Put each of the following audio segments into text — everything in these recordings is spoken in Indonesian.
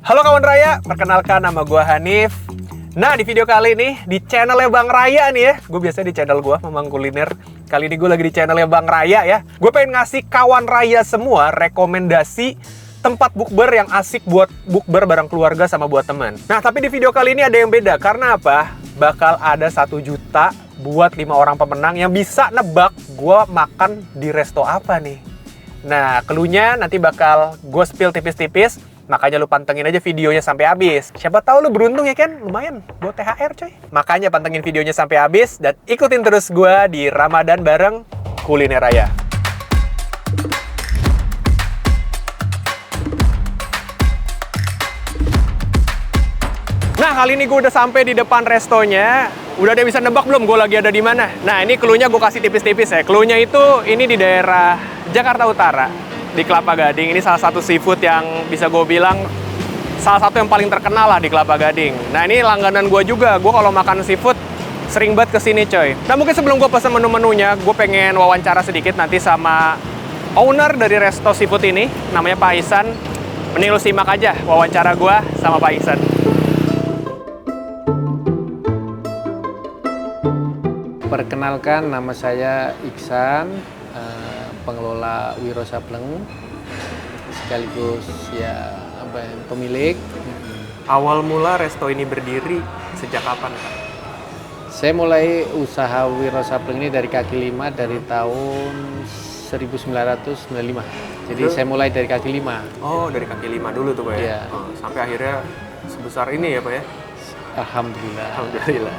Halo kawan Raya, perkenalkan nama gue Hanif. Nah, di video kali ini, di channelnya Bang Raya nih ya. Gue biasa di channel gue, Memang Kuliner. Kali ini gue lagi di channelnya Bang Raya ya. Gue pengen ngasih kawan Raya semua rekomendasi tempat bukber yang asik buat bukber bareng keluarga sama buat teman. Nah, tapi di video kali ini ada yang beda. Karena apa? Bakal ada 1 juta buat 5 orang pemenang yang bisa nebak gue makan di resto apa nih. Nah, cluenya nanti bakal gue spill tipis-tipis. Makanya lu pantengin aja videonya sampai habis. Siapa tahu lu beruntung ya kan? Lumayan buat THR coy. Makanya pantengin videonya sampai habis dan ikutin terus gua di Ramadan bareng Kuliner Raya. Nah, kali ini gue udah sampai di depan restonya. Udah ada yang bisa nebak belum gue lagi ada di mana? Nah, ini cluenya gue kasih tipis-tipis ya. Cluenya itu ini di daerah Jakarta Utara. Di Kelapa Gading. Ini salah satu seafood yang bisa gue bilang salah satu yang paling terkenal lah di Kelapa Gading. Nah, ini langganan gue juga. Gue kalau makan seafood sering banget kesini coy. Nah, mungkin sebelum gue pesen menu-menunya, gue pengen wawancara sedikit nanti sama owner dari resto seafood ini. Namanya Pak Ihsan. Mending lu simak aja wawancara gue sama Pak Ihsan. Perkenalkan, nama saya Ihsan, pengelola Wiro Sableng, sekaligus ya pemilik. Awal mula resto ini berdiri sejak kapan, Pak? Saya mulai usaha Wiro Sableng ini dari kaki lima dari tahun 1995. Jadi saya mulai dari kaki lima. Oh, dari kaki lima dulu tuh, Pak ya? Iya. Oh, sampai akhirnya sebesar ini ya, Pak ya? Alhamdulillah. Alhamdulillah.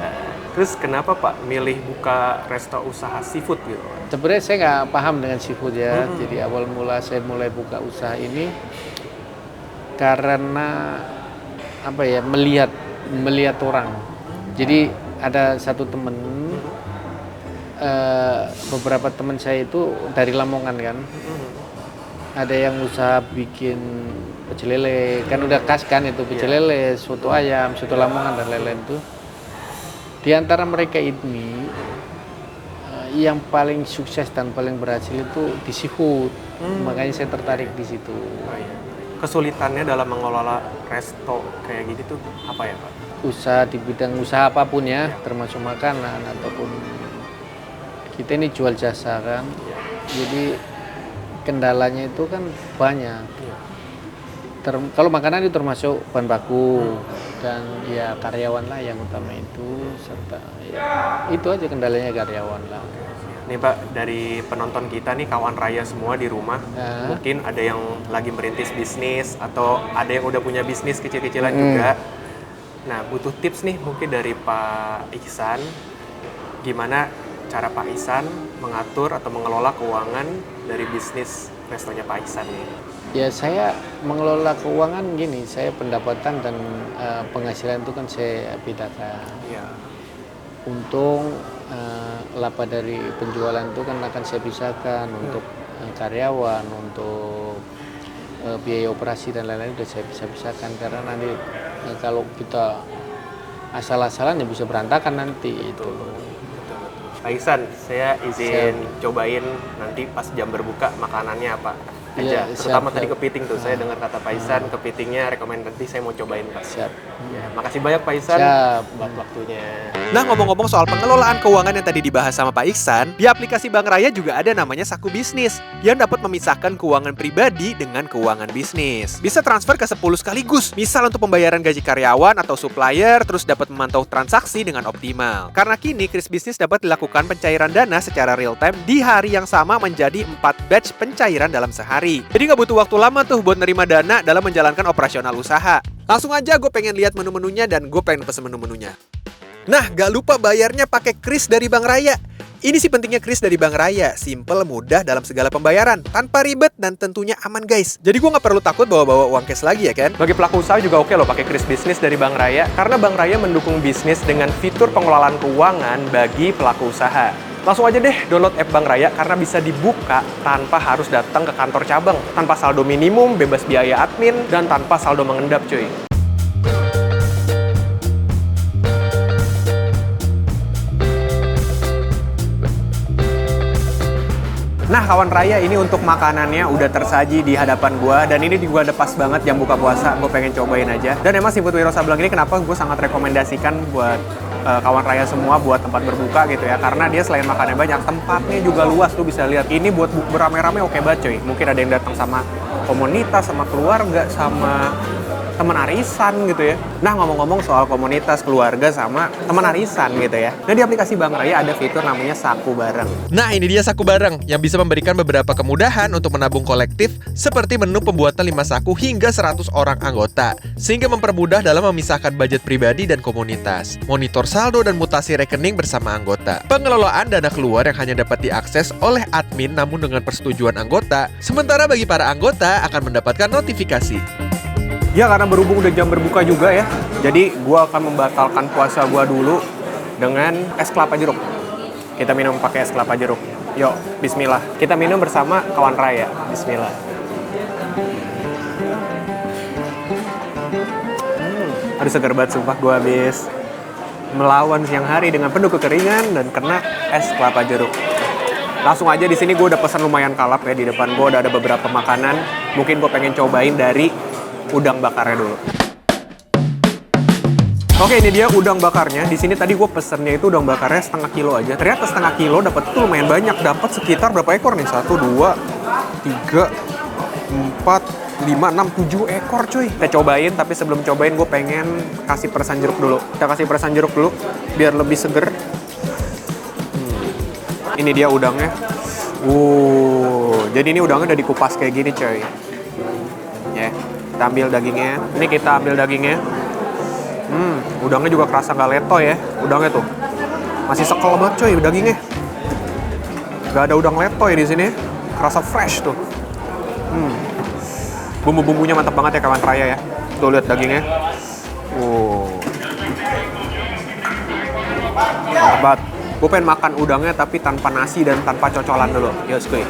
Terus kenapa Pak milih buka resto usaha seafood gitu? Sebenarnya saya nggak paham dengan seafood ya. Jadi awal mula saya mulai buka usaha ini karena apa ya, melihat orang. Jadi ada satu temen, beberapa teman saya itu dari Lamongan kan. Ada yang usaha bikin pecel lele, kan udah khas kan itu pecel lele, soto ayam, soto Lamongan dan lain-lain itu. Di antara mereka ini yang paling sukses dan paling berhasil itu di seafood. Makanya saya tertarik di situ. Oh, iya. Kesulitannya dalam mengelola resto kayak gitu tuh apa ya, Pak? Usaha di bidang usaha apapun ya, termasuk makanan ataupun kita ini jual jasa kan. Jadi kendalanya itu kan banyak. Kalau makanan itu termasuk bahan baku dan ya karyawan lah yang utama itu, serta ya itu aja kendalanya, karyawan lah. Nih Pak, dari penonton kita nih, kawan Raya semua di rumah, mungkin ada yang lagi merintis bisnis atau ada yang udah punya bisnis kecil-kecilan juga. Nah, butuh tips nih mungkin dari Pak Ihsan, gimana cara Pak Ihsan mengatur atau mengelola keuangan dari bisnis restonya Pak Ihsan nih? Ya, saya mengelola keuangan gini, saya pendapatan dan penghasilan itu kan saya bedakan. Iya. Untung laba dari penjualan itu kan akan saya pisahkan untuk karyawan, untuk biaya operasi dan lain-lain udah saya bisa pisahkan, karena nanti kalau kita asal-asalan ya bisa berantakan nanti itu. Pak Ihsan, saya izin cobain nanti pas jam berbuka makanannya apa aja. Ya, terutama siap. tadi kepiting tuh, saya dengar kata Pak Ihsan, kepitingnya rekomendasi, saya mau cobain Pak. Siap. Ya, makasih banyak Pak Ihsan buat waktunya. Nah, ngomong-ngomong soal pengelolaan keuangan yang tadi dibahas sama Pak Ihsan, di aplikasi Bang Raya juga ada namanya Saku Bisnis yang dapat memisahkan keuangan pribadi dengan keuangan bisnis. Bisa transfer ke 10 sekaligus, misal untuk pembayaran gaji karyawan atau supplier, terus dapat memantau transaksi dengan optimal. Karena kini Kris Bisnis dapat dilakukan pencairan dana secara real time di hari yang sama menjadi 4 batch pencairan dalam sehari. Jadi nggak butuh waktu lama tuh buat nerima dana dalam menjalankan operasional usaha. Langsung aja gue pengen lihat menu-menunya dan gue pengen pesen menu-menunya. Nah, gak lupa bayarnya pakai kris dari Bang Raya. Ini sih pentingnya kris dari Bang Raya. Simple, mudah dalam segala pembayaran, tanpa ribet dan tentunya aman guys. Jadi gue nggak perlu takut bawa-bawa uang cash lagi ya kan. Bagi pelaku usaha juga oke loh pakai kris bisnis dari Bang Raya, karena Bang Raya mendukung bisnis dengan fitur pengelolaan keuangan bagi pelaku usaha. Langsung aja deh download app Bang Raya karena bisa dibuka tanpa harus datang ke kantor cabang, tanpa saldo minimum, bebas biaya admin, dan tanpa saldo mengendap cuy. Nah, kawan raya, ini untuk makanannya udah tersaji di hadapan gua, dan ini juga udah pas banget jam buka puasa. Gue pengen cobain aja. Dan emang Seafood Wiro Sableng ini kenapa gue sangat rekomendasikan buat kawan raya semua buat tempat berbuka gitu ya, karena dia selain makannya banyak, tempatnya juga luas. Tuh bisa lihat, ini buat berame-rame oke banget cuy. Mungkin ada yang datang sama komunitas, sama keluarga, sama teman arisan gitu ya. Nah, ngomong-ngomong soal komunitas, keluarga, sama teman arisan gitu ya. Nah, di aplikasi Bang Raya ada fitur namanya Saku Bareng. Nah, ini dia Saku Bareng yang bisa memberikan beberapa kemudahan untuk menabung kolektif seperti menu pembuatan 5 saku hingga 100 orang anggota, sehingga mempermudah dalam memisahkan budget pribadi dan komunitas, monitor saldo dan mutasi rekening bersama anggota, pengelolaan dana keluar yang hanya dapat diakses oleh admin namun dengan persetujuan anggota, sementara bagi para anggota akan mendapatkan notifikasi. Ya, karena berhubung udah jam berbuka juga ya, jadi gua akan membatalkan puasa gua dulu dengan es kelapa jeruk. Kita minum pakai es kelapa jeruk. Yuk, bismillah. Kita minum bersama kawan raya. Bismillah. Aduh, seger banget sumpah. Gua habis melawan siang hari dengan penuh kekeringan dan kena es kelapa jeruk. Langsung aja di sini gue udah pesan lumayan kalap ya. Di depan gue udah ada beberapa makanan. Mungkin gue pengen cobain dari udang bakarnya dulu. Oke, ini dia udang bakarnya. Di sini tadi gue pesennya itu udang bakarnya setengah kilo aja. Ternyata setengah kilo dapat tuh lumayan banyak. Dapat sekitar berapa ekor nih? 1, 2, 3, 4, 5, 6, 7 ekor cuy. Kita cobain, tapi sebelum cobain gue pengen kasih peresan jeruk dulu. Kita kasih peresan jeruk dulu biar lebih seger. Ini dia udangnya. Jadi ini udangnya udah dikupas kayak gini coy. Ya. Kita ambil dagingnya. Ini kita ambil dagingnya. Udangnya juga kerasa nggak letoy ya. Udangnya tuh masih sekel banget coy dagingnya. Gak ada udang letoy di sini. Kerasa fresh tuh. Bumbu-bumbunya mantap banget ya kawan raya ya. Tuh lihat dagingnya. Mantap banget. Gue pengen makan udangnya tapi tanpa nasi dan tanpa cocolan dulu. Yos kuy.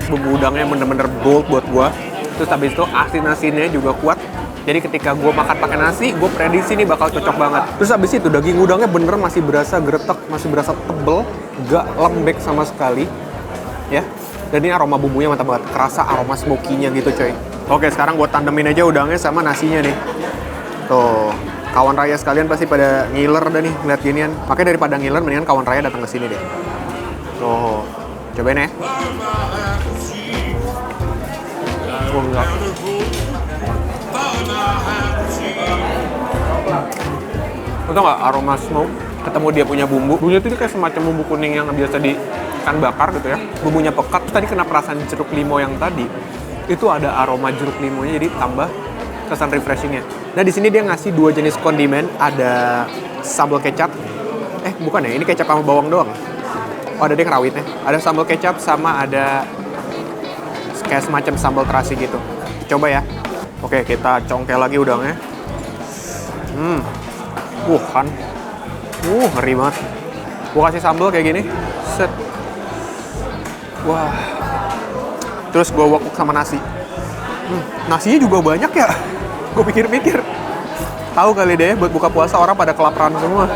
Bumbu udangnya bener-bener bold buat gue. Terus habis itu asin-asinnya juga kuat. Jadi ketika gue makan pakai nasi, gue prediksi ini bakal cocok banget. Terus habis itu daging udangnya bener masih berasa gretek, masih berasa tebel, gak lembek sama sekali. Ya. Dan ini aroma bumbunya mantap banget. Kerasa aroma smoky-nya gitu coy. Oke, sekarang gue tandemin aja udangnya sama nasinya nih. Tuh. Kawan raya sekalian pasti pada ngiler dah nih ngeliat ginian. Makanya daripada ngiler, mendingan kawan raya datang ke sini deh. Tuh. Cobain ya. Enggak. Lo tau gak aroma smoke ketemu dia punya bumbu. Bumbunya itu kayak semacam bumbu kuning yang biasa di ikan bakar gitu ya. Bumbunya pekat. Tadi kena perasaan jeruk limau yang tadi. Itu ada aroma jeruk limonya jadi tambah kesan refreshingnya. Nah di sini dia ngasih 2 jenis kondimen. Ada sambal kecap. Bukan ya, ini kecap sama bawang doang. Oh ada dia rawitnya. Ada sambal kecap sama ada kayak semacam sambal terasi gitu. Coba ya. Oke, kita congkel lagi udangnya. Kan. Ngeri banget. Gua kasih sambal kayak gini. Set. Wah. Terus gua wokok sama nasi. Nasinya juga banyak ya. Gua pikir-pikir. Tahu kali deh buat buka puasa orang pada kelaparan semua.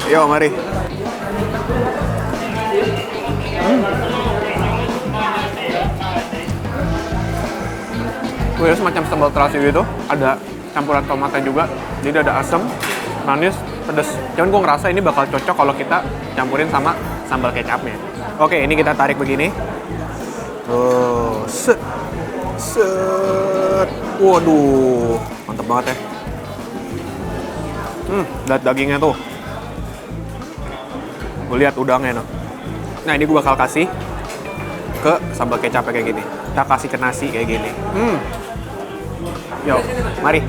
Yo, mari. Gue semacam sambal terasi gitu, ada campuran tomatnya juga, jadi ada asam, manis, pedas. Cuman gue ngerasa ini bakal cocok kalau kita campurin sama sambal kecapnya. Oke, ini kita tarik begini. Set. Waduh, mantep banget ya. Lihat dagingnya tuh. Gue lihat udangnya noh. Nah ini gue bakal kasih ke sambal kecapnya kayak gini. Kita kasih ke nasi kayak gini. Yo, mari.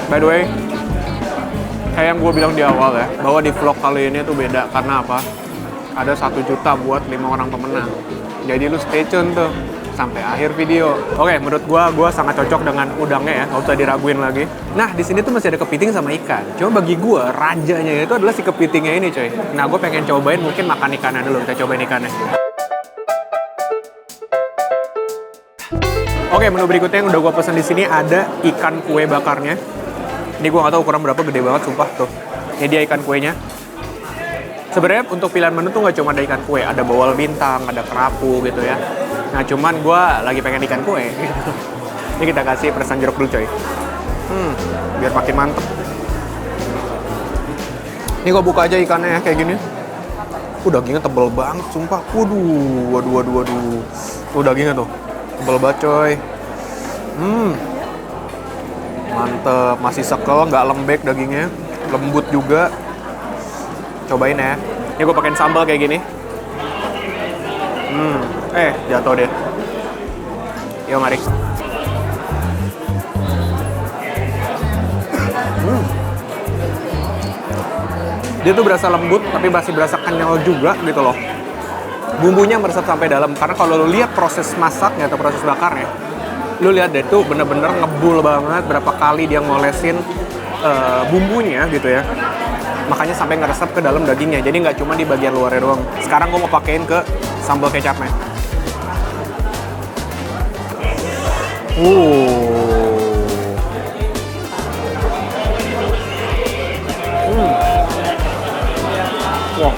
By the way, kayak yang gue bilang di awal ya, bahwa di vlog kali ini tuh beda. Karena apa? Ada 1 juta buat 5 orang pemenang. Jadi lu stay tune tuh sampai akhir video. Oke, menurut gua sangat cocok dengan udangnya ya, nggak usah diraguin lagi. Nah, di sini tuh masih ada kepiting sama ikan. Cuma bagi gua, rajanya itu adalah si kepitingnya ini, coy. Nah, gue pengen cobain mungkin makan ikannya dulu. Kita cobain ikannya. Oke, menu berikutnya yang udah gua pesen di sini ada ikan kue bakarnya. Ini gua nggak tahu ukuran berapa, gede banget, sumpah tuh. Ini dia ikan kuenya. Sebenarnya untuk pilihan menu tuh nggak cuma ada ikan kue, ada bawal bintang, ada kerapu gitu ya. Nah cuman gue lagi pengen ikan kue. Ini kita kasih peresan jeruk dulu coy. Biar makin mantep. Ini gue buka aja ikannya ya kayak gini. Dagingnya tebel banget sumpah. Waduh. Tuh dagingnya tuh tebel banget coy. Mantep, masih sekel, nggak lembek dagingnya, lembut juga. Cobain ya. Ini gue pakein sambal kayak gini. Jatuh deh. Yuk mari. Dia tuh berasa lembut tapi masih berasa kenyal juga gitu loh. Bumbunya meresap sampai dalam karena kalau lu lihat proses masaknya atau proses bakarnya, lu lihat deh tuh bener-bener ngebul banget berapa kali dia ngolesin bumbunya gitu ya. Makanya sampai ngeresap ke dalam dagingnya. Jadi nggak cuma di bagian luarnya doang. Sekarang gue mau pakein ke sambal kecapnya. Wah.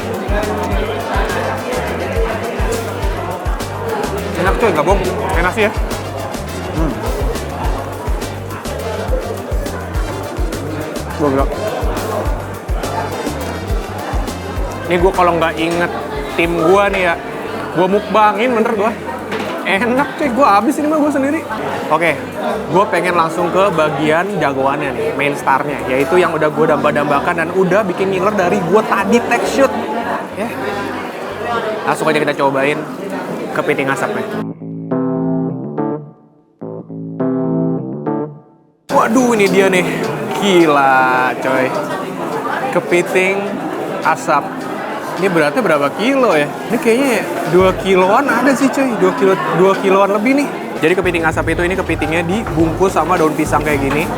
Enak cuy, nggak bohong. Enak sih ya. Gue bilang. Ini gue kalau nggak inget tim gue nih ya, gue mukbangin bener gue. Enak cuy, gue abis ini mah gue sendiri. Oke, gue pengen langsung ke bagian jagoannya nih, main starnya. Yaitu yang udah gue damba-dambakan dan udah bikin ngiler dari gue tadi take shoot. Ya. Langsung aja kita cobain kepiting asapnya. Waduh, ini dia nih. Gila coy. Kepiting asap. Ini beratnya berapa kilo ya? Ini kayaknya 2 kiloan ada sih coy. 2 kiloan lebih nih. Jadi kepiting asap itu ini kepitingnya dibungkus sama daun pisang kayak gini.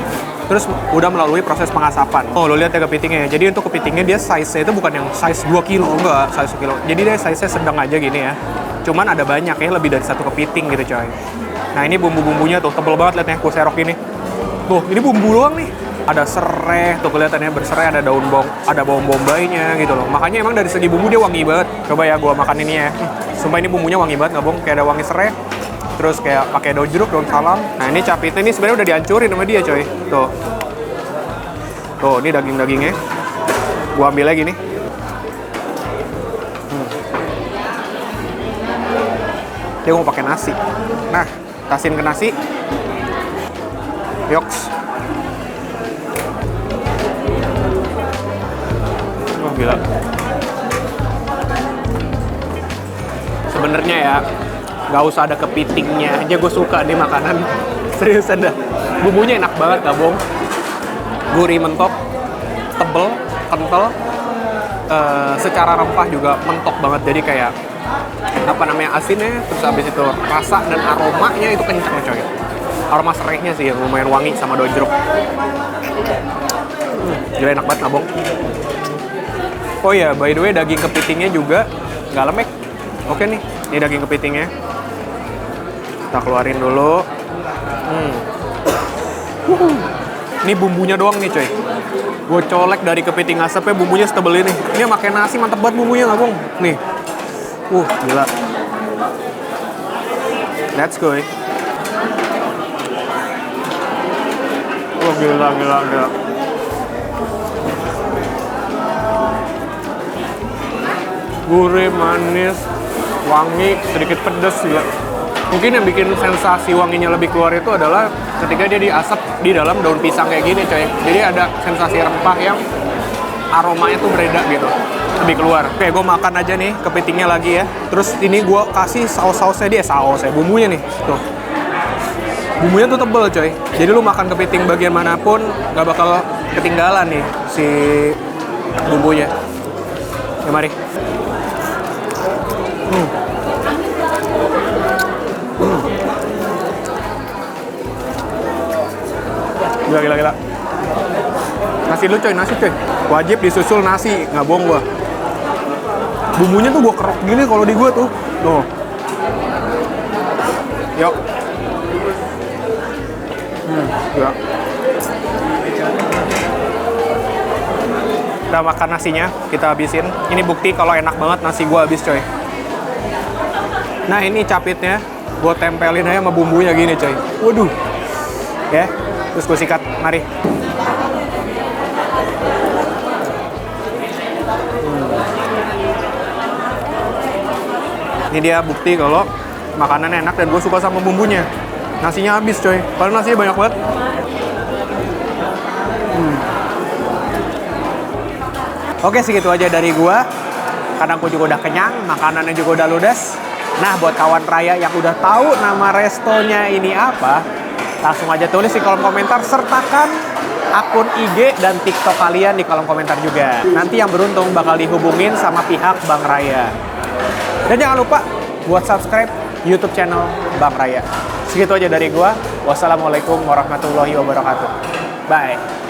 Terus udah melalui proses pengasapan. Oh, lo lihat ya kepitingnya ya. Jadi untuk kepitingnya dia size-nya itu bukan yang size 2 kilo, enggak, size 1 kilo. Jadi dia size-nya sedang aja gini ya. Cuman ada banyak ya, lebih dari 1 kepiting gitu coy. Nah, ini bumbu-bumbunya tuh tebel banget lihat nih, gue serok ini. Tuh, ini bumbu doang nih. Ada serai, tuh kelihatannya berserai, ada daun ada bawang bombaynya gitu loh. Makanya emang dari segi bumbu dia wangi banget. Coba ya gua makan ini ya. Sumpah ini bumbunya wangi banget, nggak bohong. Kayak ada wangi serai, terus kayak pakai daun jeruk, daun salam. Nah ini capitnya ini sebenarnya udah dihancurin sama dia coy. Tuh, tuh ini dagingnya. Gua ambil lagi nih. Dia mau pakai nasi. Nah, tasin ke nasi. Yoks. Gila. Sebenarnya ya nggak usah ada kepitingnya aja gue suka nih makanan. Seriusan dah. Bumbunya enak banget gak bohong. Gurih mentok, tebel, kental. Secara rempah juga mentok banget. Jadi kayak apa namanya asinnya, terus habis itu rasa dan aromanya itu kencang coy. Aroma serainya sih yang lumayan wangi sama daun jeruk. Gila enak banget gak bohong. Oh iya, by the way daging kepitingnya juga nggak lembek. Oke nih, ini daging kepitingnya. Kita keluarin dulu. Ini bumbunya doang nih coy. Gue colek dari kepiting asapnya bumbunya setebel ini. Ini pakai nasi mantep banget bumbunya nggak bohong. Nih, gila. Let's go. Gila. Gurih, manis, wangi, sedikit pedas ya. Mungkin yang bikin sensasi wanginya lebih keluar itu adalah ketika dia diasap di dalam daun pisang kayak gini coy. Jadi ada sensasi rempah yang aromanya tuh beredar gitu, lebih keluar. Oke, gue makan aja nih kepitingnya lagi ya. Terus ini gue kasih saus-sausnya dia, bumbunya nih. Tuh. Bumbunya tuh tebel coy. Jadi lu makan kepiting bagian manapun gak bakal ketinggalan nih si bumbunya. Ya mari. Gila. Nasi dulu coy, nasi coy. Wajib disusul nasi, nggak bohong gua. Bumbunya tuh gua kerok gini kalau di gua tuh. Tuh. Yuk. Ya. Udah makan nasinya, kita habisin. Ini bukti kalau enak banget nasi gua habis coy. Nah ini capitnya, gua tempelin aja sama bumbunya gini coy. Waduh. Ya, terus gua sikat, mari. Ini dia bukti kalau makanan enak dan gue suka sama bumbunya. Nasinya habis coy, padahal nasinya banyak banget. Oke, segitu aja dari gue. Karena gue juga udah kenyang, makanannya juga udah ludes. Nah, buat kawan raya yang udah tahu nama restonya ini apa, langsung aja tulis di kolom komentar, sertakan akun IG dan TikTok kalian di kolom komentar juga. Nanti yang beruntung bakal dihubungin sama pihak Bang Raya. Dan jangan lupa buat subscribe YouTube channel Bang Raya. Segitu aja dari gua. Wassalamualaikum warahmatullahi wabarakatuh. Bye.